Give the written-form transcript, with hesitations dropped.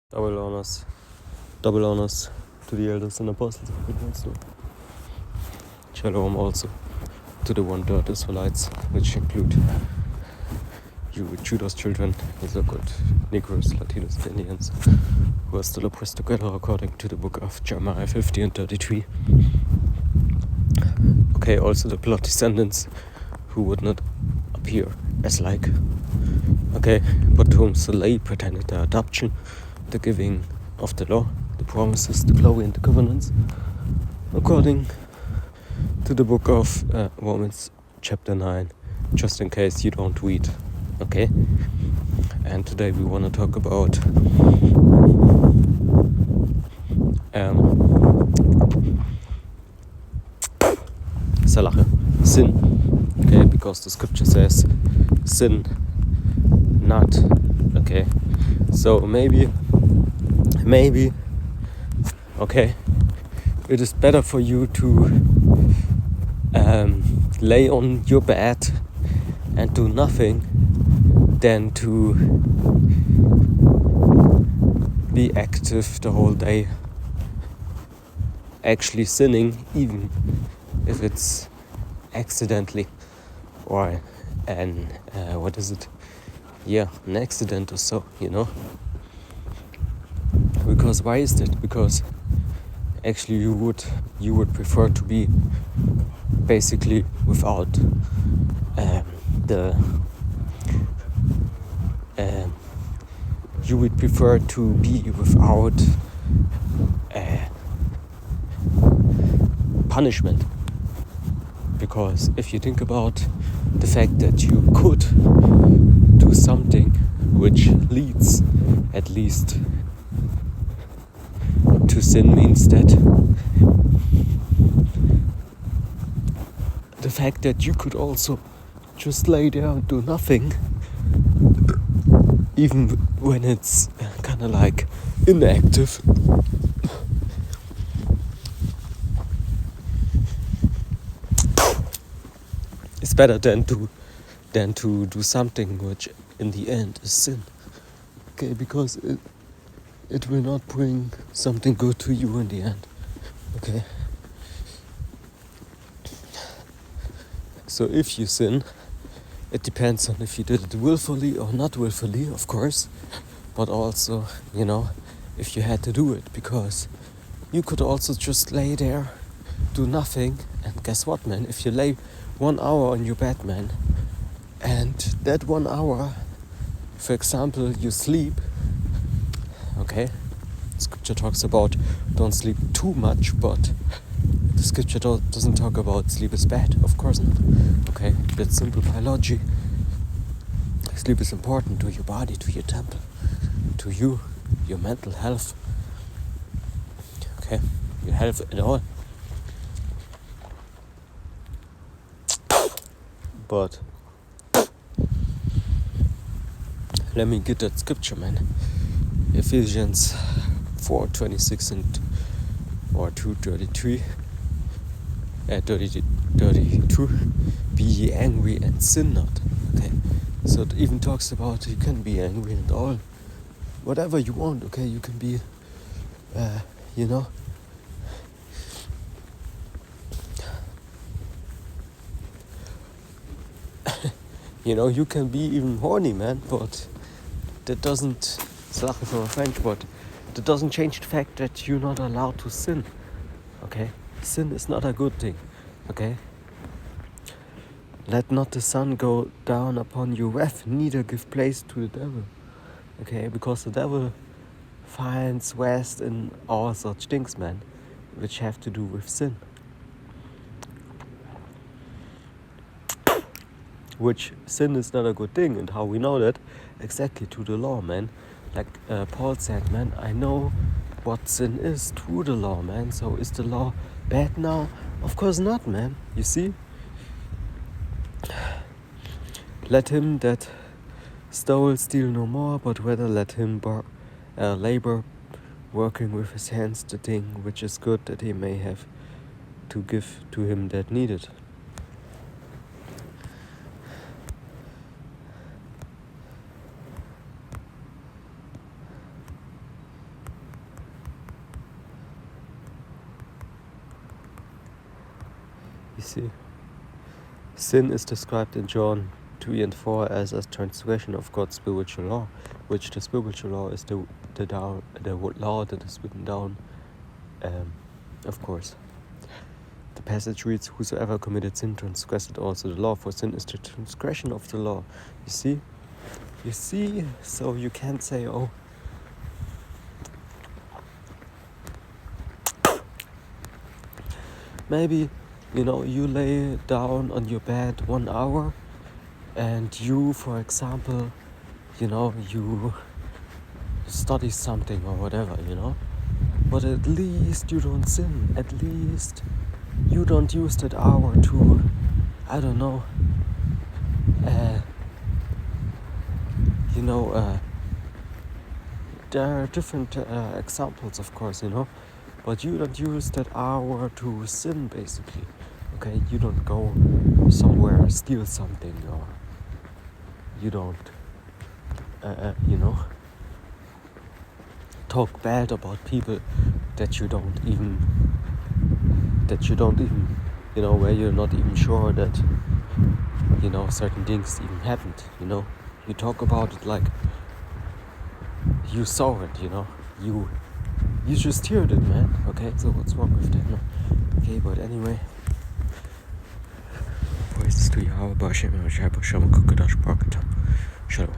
Double honors to the elders and apostles of the also. Shalom also to the one-third Israelites, which include you, Judah's children, the so-called Negroes, Latinos, and Indians, who are still oppressed together according to the book of Jeremiah 50 and 33. Okay, also the blood descendants who would not appear as like. Okay, but to whom Saleh pretended their adoption, the giving of the law, the promises, the glory and the covenants, according to the book of Romans chapter 9, just in case you don't read. Okay? And today we want to talk about Salache, sin. Okay, because the scripture says sin not. Okay, so maybe, okay, it is better for you to lay on your bed and do nothing than to be active the whole day, actually sinning, even if it's accidentally or an an accident or so, you know. Because why is that? Because actually you would prefer to be basically without you would prefer to be without punishment. Because if you think about the fact that you could do something which leads at least to sin, means that the fact that you could also just lay there and do nothing, even when it's kind of like inactive, is better than to do something which in the end is sin. Okay, because it will not bring something good to you in the end. Okay. So if you sin, it depends on if you did it willfully or not willfully, of course, but also, you know, if you had to do it, because you could also just lay there, do nothing, and guess what, man? If you lay 1 hour on your bed, man, and that 1 hour, for example, you sleep, okay, scripture talks about don't sleep too much, but the scripture doesn't talk about sleep is bad, of course not. Okay, that's simple biology. Sleep is important to your body, to your temple, to you, your mental health. Okay, your health at all. But let me get that scripture, man. Ephesians 4:26 and or 2:33. 32. Be ye angry and sin not. Okay, so it even talks about you can be angry and all, whatever you want. Okay, you can be, you know. You know, you can be even horny, man, but that doesn't, sorry for my French, but that doesn't change the fact that you're not allowed to sin. Okay, sin is not a good thing. Okay, let not the sun go down upon your wrath, neither give place to the devil. Okay, because the devil finds rest in all such things, man, which have to do with sin. Which sin is not a good thing, and how we know that? Exactly to the law, man. Like Paul said, man, I know what sin is through the law, man. So is the law bad now? Of course not, man. You see? Let him that stole steal no more, but rather let him labor, working with his hands the thing which is good, that he may have to give to him that needed. see. Sin is described in John 3 and 4 as a transgression of God's spiritual law, which the spiritual law is the law that is written down, of course. The passage reads, "Whosoever committed sin transgressed also the law, for sin is the transgression of the law." You see? You see? So you can't say, oh, maybe, you lay down on your bed 1 hour and you, for example, you study something or whatever, but at least you don't sin. At least you don't use that hour to, I don't know, there are different examples, of course, but you don't use that hour to sin, basically. Okay, you don't go somewhere, steal something, or you don't, talk bad about people that you don't even, where you're not even sure that, certain things even happened, You talk about it like you saw it, You just heard it, man. Okay, so what's wrong with that? No? Okay, but anyway. Powiedz tu ja, bo się, że ja poszłam kogoś do szpaka. Shalom.